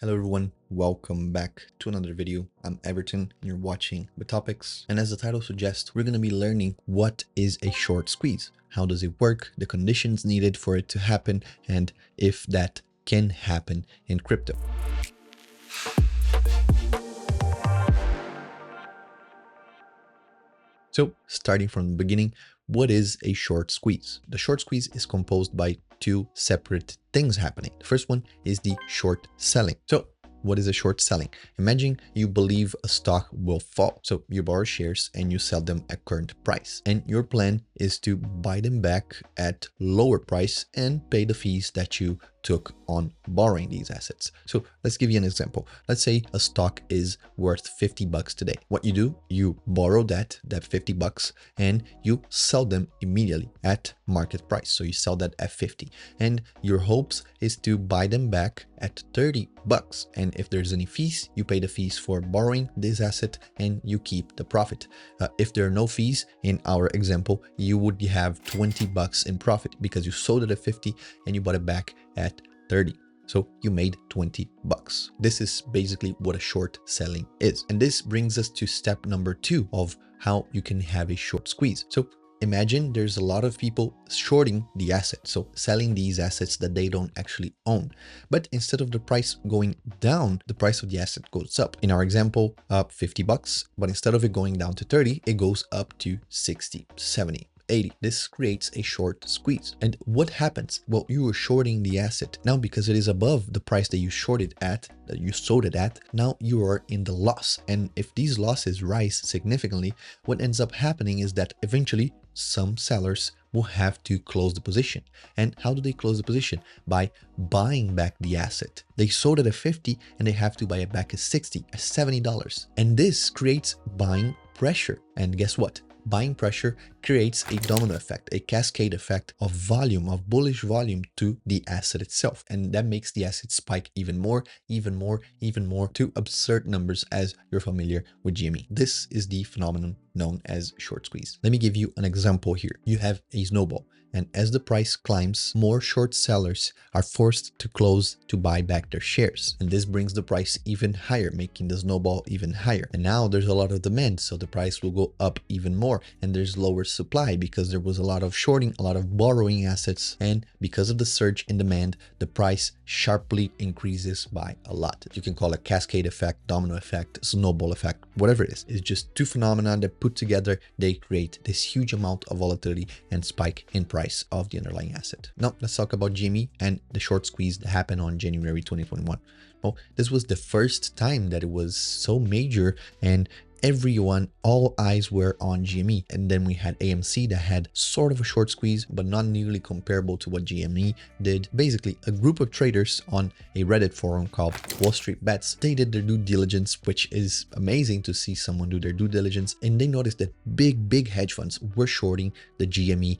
Hello everyone, welcome back to another video. I'm Everton and you're watching Bitopics. And as the title suggests, we're going to be learning what is a short squeeze. How does it work, the conditions needed for it to happen, and if that can happen in crypto. So starting from the beginning, what is a short squeeze? The short squeeze is composed by two separate things happening. The first one is the short selling. So what is a short selling? Imagine you believe a stock will fall. So you borrow shares and you sell them at current price. And your plan is to buy them back at lower price and pay the fees that you took on borrowing these assets. So let's give you an example. Let's say a stock is worth 50 bucks today. What you do, you borrow that 50 bucks and you sell them immediately at market price. So you sell that at 50 and your hopes is to buy them back at 30 bucks. And if there's any fees, you pay the fees for borrowing this asset and you keep the profit. If there are no fees, in our example, you would have 20 bucks in profit because you sold it at 50 and you bought it back at 30. So you made 20 bucks. This is basically what a short selling is. And this brings us to step number 2 of how you can have a short squeeze. So imagine there's a lot of people shorting the asset, so selling these assets that they don't actually own. But instead of the price going down, the price of the asset goes up. In our example, 50 bucks, but instead of it going down to 30, it goes up to 60, 70. 80. This creates a short squeeze. And what happens? Well, you were shorting the asset. Now, because it is above the price that you shorted at, that you sold it at, now you are in the loss. And if these losses rise significantly, what ends up happening is that eventually some sellers will have to close the position. And how do they close the position? By buying back the asset. They sold it at 50 and they have to buy it back at 60, at $70. And this creates buying pressure. And guess what? Buying pressure creates a domino effect, a cascade effect of volume, of bullish volume to the asset itself. And that makes the asset spike even more to absurd numbers, as you're familiar with GME. This is the phenomenon known as short squeeze. Let me give you an example here. You have a snowball. And as the price climbs, more short sellers are forced to close to buy back their shares. And this brings the price even higher, making the snowball even higher. And now there's a lot of demand, so the price will go up even more. And there's lower supply because there was a lot of shorting, a lot of borrowing assets. And because of the surge in demand, the price sharply increases by a lot. You can call it cascade effect, domino effect, snowball effect, whatever it is. It's just two phenomena that put together, they create this huge amount of volatility and spike in price of the underlying asset. Now let's talk about GME and the short squeeze that happened on January 2021. Well, this was the first time that it was so major and everyone, all eyes were on GME. And then we had AMC that had sort of a short squeeze, but not nearly comparable to what GME did. Basically, a group of traders on a Reddit forum called Wall Street Bets, they did their due diligence, which is amazing to see someone do their due diligence. And they noticed that big hedge funds were shorting the GME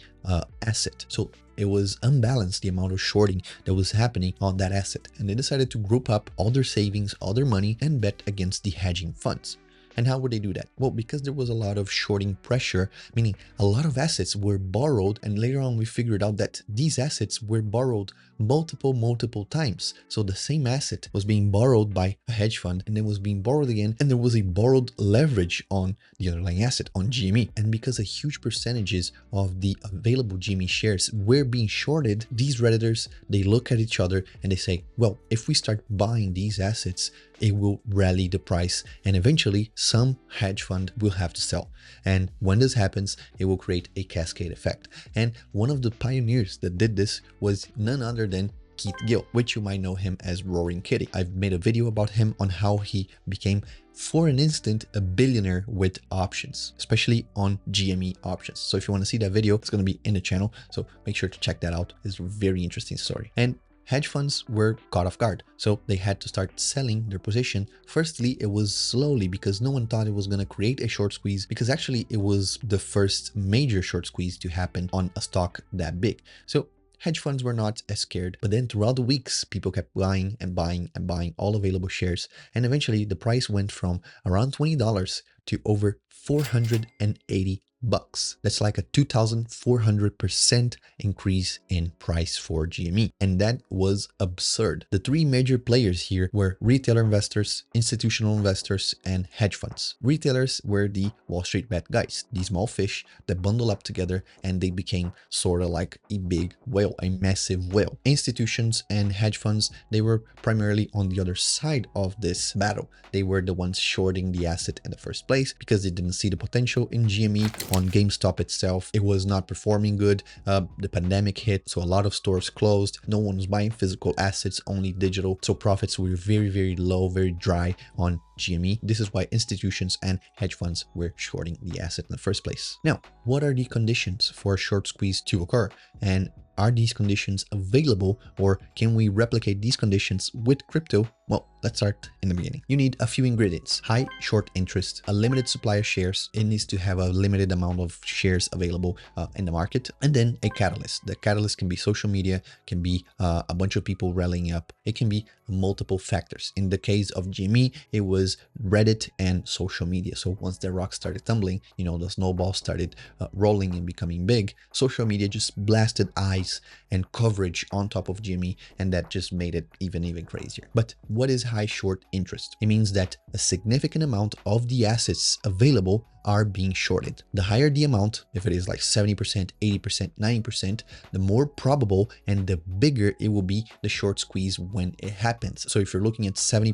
asset. So it was unbalanced, the amount of shorting that was happening on that asset. And they decided to group up all their savings, all their money, and bet against the hedging funds. And how would they do that? Well, because there was a lot of shorting pressure, meaning a lot of assets were borrowed. And later on, we figured out that these assets were borrowed multiple times. So the same asset was being borrowed by a hedge fund and then was being borrowed again. And there was a borrowed leverage on the underlying asset, on GME. And because a huge percentages of the available GME shares were being shorted, these Redditors, they look at each other and they say, well, if we start buying these assets, it will rally the price and eventually some hedge fund will have to sell. And when this happens, it will create a cascade effect. And one of the pioneers that did this was none other than Keith Gill, which you might know him as Roaring Kitty. I've made a video about him on how he became, for an instant, a billionaire with options, especially on GME options. So if you want to see that video, it's going to be in the channel. So make sure to check that out. It's a very interesting story. And hedge funds were caught off guard, so they had to start selling their position. Firstly, it was slowly because no one thought it was going to create a short squeeze, because actually it was the first major short squeeze to happen on a stock that big. So hedge funds were not as scared, but then throughout the weeks, people kept buying and buying and buying all available shares. And eventually the price went from around $20 to over $480. bucks. That's like a 2,400% increase in price for GME. And that was absurd. The three major players here were retailer investors, institutional investors, and hedge funds. Retailers were the Wall Street bet guys, these small fish that bundle up together and they became sort of like a big whale, a massive whale. Institutions and hedge funds, they were primarily on the other side of this battle. They were the ones shorting the asset in the first place because they didn't see the potential in GME. On GameStop itself, it was not performing good. The pandemic hit, so a lot of stores closed. No one was buying physical assets, only digital. So profits were very, very low, very dry on GME. This is why institutions and hedge funds were shorting the asset in the first place. Now, what are the conditions for a short squeeze to occur? And are these conditions available, or can we replicate these conditions with crypto? Well, let's start in the beginning. You need a few ingredients: high short interest, a limited supply of shares. It needs to have a limited amount of shares available in the market, and then a catalyst. The catalyst can be social media, can be a bunch of people rallying up. It can be multiple factors. In the case of GME, it was Reddit and social media. So once the rock started tumbling, you know, the snowball started rolling and becoming big, social media just blasted eyes and coverage on top of GME, and that just made it even crazier. But what is high short interest? It means that a significant amount of the assets available are being shorted. The higher the amount, if it is like 70%, 80%, 90%, the more probable and the bigger it will be the short squeeze when it happens. So if you're looking at 70%,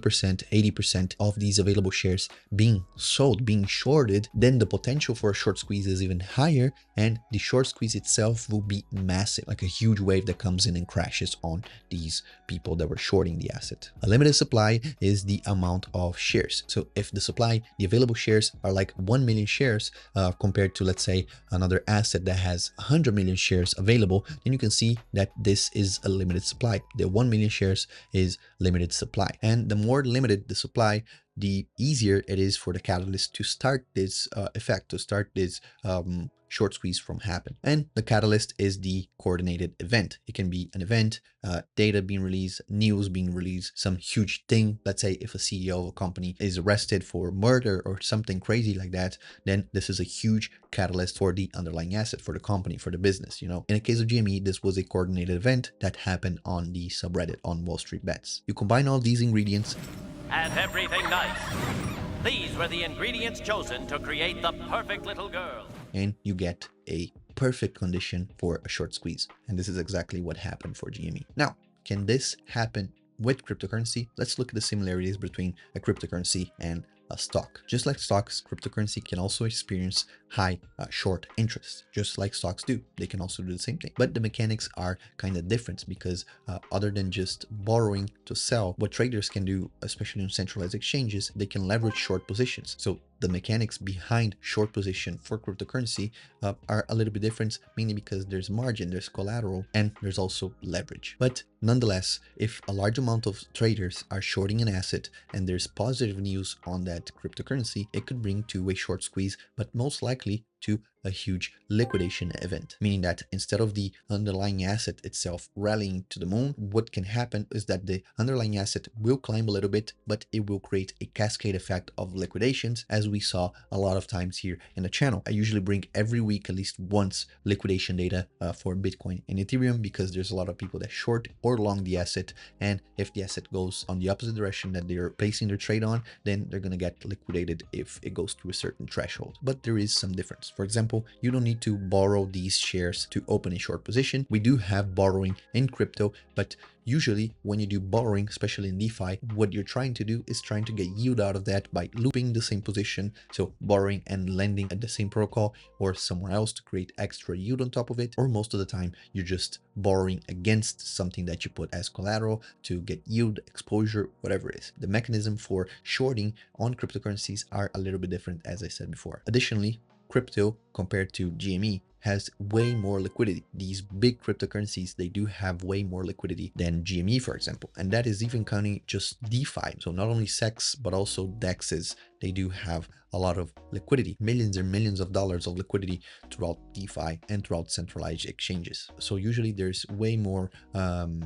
80% of these available shares being sold, being shorted, then the potential for a short squeeze is even higher, and the short squeeze itself will be massive, like a huge wave that comes in and crashes on these people that were shorting the asset. A limited supply is the amount of shares. So if the supply, the available shares are like 1 million shares compared to, let's say, another asset that has 100 million shares available, then you can see that this is a limited supply. The 1 million shares is limited supply. And the more limited the supply, the easier it is for the catalyst to start this effect, to start this short squeeze from happen. And the catalyst is the coordinated event. It can be an event, data being released, news being released, some huge thing. Let's say if a CEO of a company is arrested for murder or something crazy like that, then this is a huge catalyst for the underlying asset, for the company, for the business, you know. In the case of GME, this was a coordinated event that happened on the subreddit on Wall Street Bets. You combine all these ingredients and everything nice. These were the ingredients chosen to create the perfect little girl. And you get a perfect condition for a short squeeze. And this is exactly what happened for GME. Now, can this happen with cryptocurrency? Let's look at the similarities between a cryptocurrency and a stock. Just like stocks, cryptocurrency can also experience high short interest, just like stocks do. They can also do the same thing, but the mechanics are kind of different because other than just borrowing to sell, what traders can do, especially on centralized exchanges, they can leverage short positions. So the mechanics behind short position for cryptocurrency are a little bit different, mainly because there's margin, there's collateral, and there's also leverage. But nonetheless, if a large amount of traders are shorting an asset and there's positive news on that cryptocurrency, it could bring to a short squeeze, but most likely to a huge liquidation event, meaning that instead of the underlying asset itself rallying to the moon, what can happen is that the underlying asset will climb a little bit, but it will create a cascade effect of liquidations, as we saw a lot of times here in the channel. I usually bring every week at least once liquidation data for Bitcoin and Ethereum, because there's a lot of people that short or long the asset, and if the asset goes on the opposite direction that they're placing their trade on, then they're going to get liquidated if it goes through a certain threshold. But there is some difference. For example, you don't need to borrow these shares to open a short position. We do have borrowing in crypto, but usually when you do borrowing, especially in DeFi, what you're trying to do is trying to get yield out of that by looping the same position. So borrowing and lending at the same protocol or somewhere else to create extra yield on top of it. Or most of the time, you're just borrowing against something that you put as collateral to get yield, exposure, whatever it is. The mechanism for shorting on cryptocurrencies are a little bit different, as I said before. Additionally, crypto compared to GME has way more liquidity. These big cryptocurrencies, they do have way more liquidity than GME, for example. And that is even counting just DeFi. So not only SECs, but also DEXs, they do have a lot of liquidity, millions and millions of dollars of liquidity throughout DeFi and throughout centralized exchanges. So usually there's way more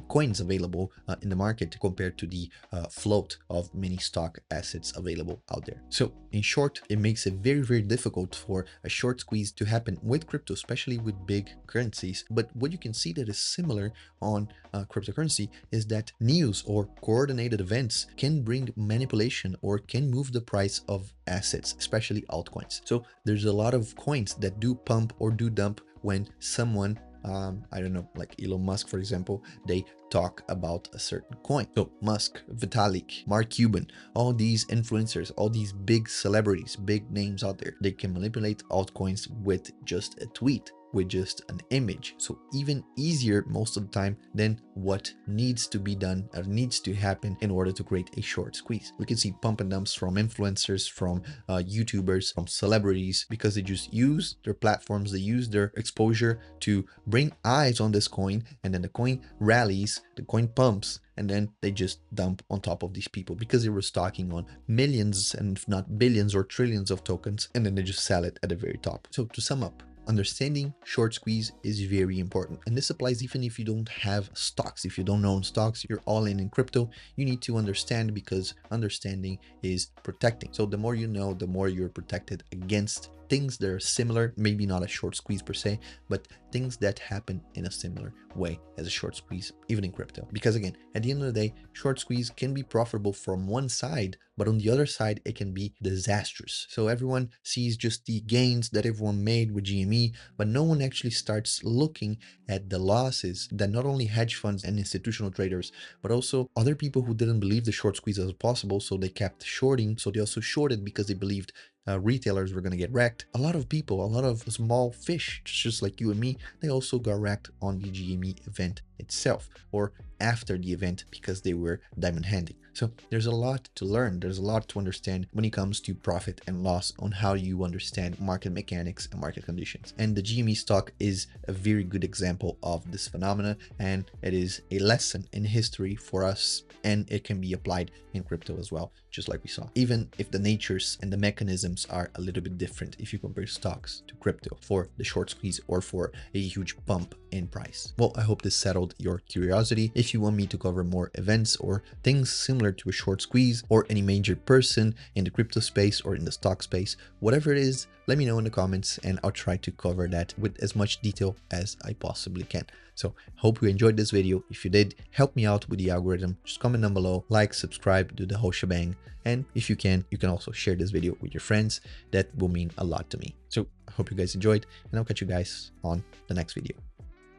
coins available in the market compared to the float of many stock assets available out there. So in short, it makes it very, very difficult for a short squeeze to happen with crypto, especially with big currencies. But what you can see that is similar on cryptocurrency is that news or coordinated events can bring manipulation or can move the price of assets, especially altcoins. So there's a lot of coins that do pump or do dump when someone I don't know, like Elon Musk, for example, they talk about a certain coin. So Musk, Vitalik, Mark Cuban, all these influencers, all these big celebrities, big names out there, they can manipulate altcoins with just a tweet, with just an image. So even easier most of the time than what needs to be done or needs to happen in order to create a short squeeze. We can see pump and dumps from influencers, from YouTubers, from celebrities, because they just use their platforms, they use their exposure to bring eyes on this coin, and then the coin rallies, the coin pumps, and then they just dump on top of these people because they were stocking on millions and if not billions or trillions of tokens, and then they just sell it at the very top. So to sum up, understanding short squeeze is very important, and this applies even if you don't have stocks. If you don't own stocks, you're all in crypto, you need to understand, because understanding is protecting. So the more you know, the more you're protected against things that are similar, maybe not a short squeeze per se, but things that happen in a similar way as a short squeeze, even in crypto. Because again, at the end of the day, short squeeze can be profitable from one side, but on the other side, it can be disastrous. So everyone sees just the gains that everyone made with GME, but no one actually starts looking at the losses that not only hedge funds and institutional traders, but also other people who didn't believe the short squeeze was possible, so they kept shorting. So they also shorted because they believed retailers were going to get wrecked. A lot of people, a lot of small fish, just like you and me, they also got wrecked on the GME event itself or after the event because they were diamond handing. So there's a lot to learn. There's a lot to understand when it comes to profit and loss on how you understand market mechanics and market conditions. And the GME stock is a very good example of this phenomena, and it is a lesson in history for us, and it can be applied in crypto as well, just like we saw, even if the natures and the mechanisms are a little bit different if you compare stocks to crypto for the short squeeze or for a huge pump in price. Well, I hope this settled your curiosity. If you want me to cover more events or things similar to a short squeeze, or any major person in the crypto space or in the stock space, whatever it is, let me know in the comments and I'll try to cover that with as much detail as I possibly can. So hope you enjoyed this video. If you did, help me out with the algorithm. Just comment down below, like, subscribe, do the whole shebang. And if you can also share this video with your friends. That will mean a lot to me. So I hope you guys enjoyed, and I'll catch you guys on the next video.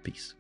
Peace.